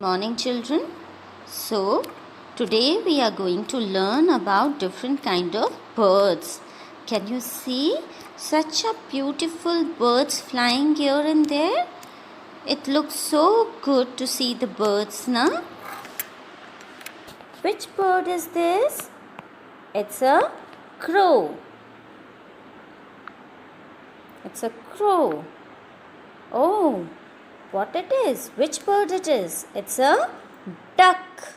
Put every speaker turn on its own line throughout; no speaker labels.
Morning children. So today we are going to learn about different kind of birds. Can you see such a beautiful birds flying here and there? It looks so good to see the birds now. Which bird is this? It's a crow. It's a crow. Oh, what it is? Which bird it is? It's a duck.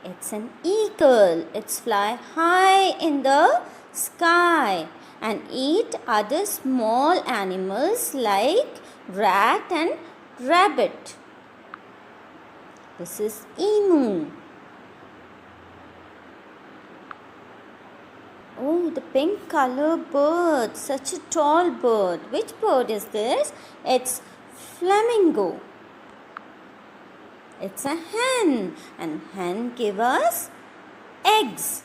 It's an eagle. It's fly high in the sky and eat other small animals like rat and rabbit. This is emu. Oh, the pink color bird, such a tall bird. Which bird is this? It's flamingo. It's a hen, and hen give us eggs.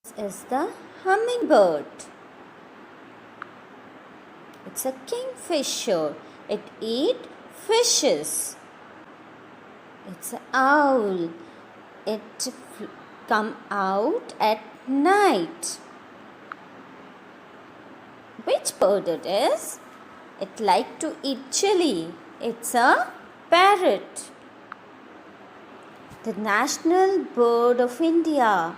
This is the hummingbird. It's a kingfisher. It eat fishes. It's an owl. It come out at night. Which bird it is? It like to eat chili. It's a parrot. The national bird of India.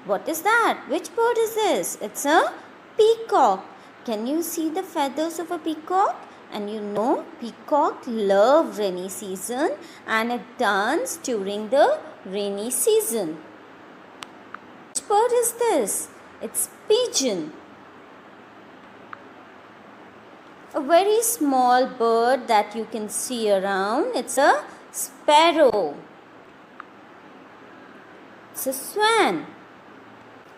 What is that? Which bird is this? It's a peacock. Can you see the feathers of a peacock? And you know peacock love rainy season and it dance during the rainy season. Which bird is this? It's pigeon. A very small bird that you can see around. It's a sparrow. It's a swan.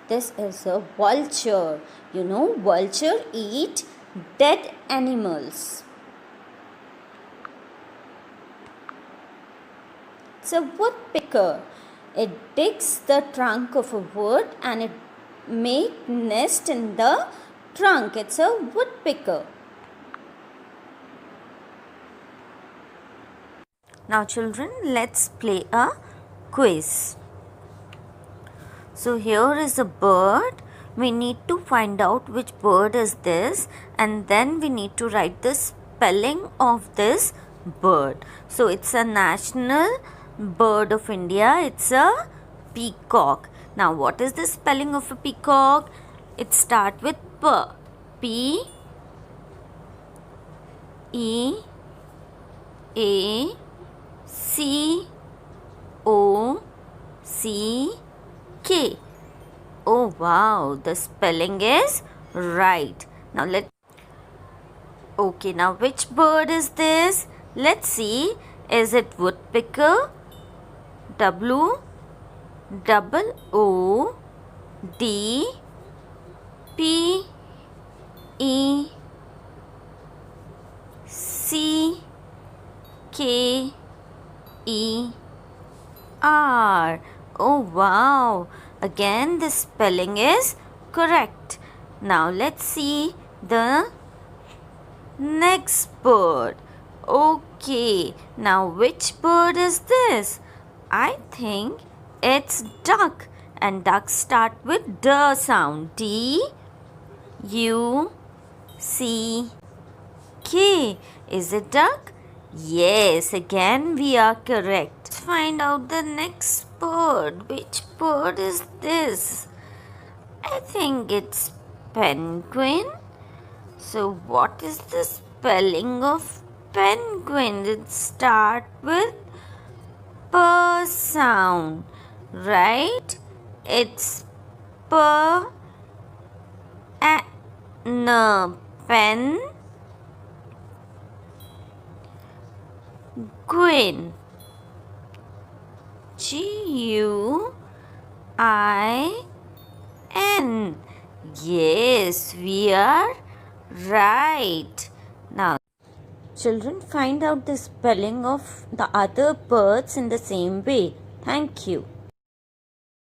This is a vulture. You know, vulture eat dead animals. It's a woodpecker. It digs the trunk of a wood and it make nest in the trunk. It's a woodpecker. Now children, let's play a quiz. So here is a bird. We need to find out which bird is this and then we need to write the spelling of this bird. So it's a national bird of India. It's a peacock. Now what is the spelling of a peacock? It starts with P. P E A C O C K. Oh wow, the spelling is right. Now now which bird is this? Let's see. Is it woodpecker? W O D P E C K E R. Oh wow, again the spelling is correct. Now let's see the next bird. Okay, now which bird is this? I think it's duck and duck start with D sound. D U C K. Is it duck? Yes, again we are correct. Let's find out the next bird. Which bird is this? I think it's penguin. So what is the spelling of penguin? It starts with P sound, right? It's P N pen Guin. Guin. Yes, we are right. Now, children, find out the spelling of the other birds in the same way. Thank you.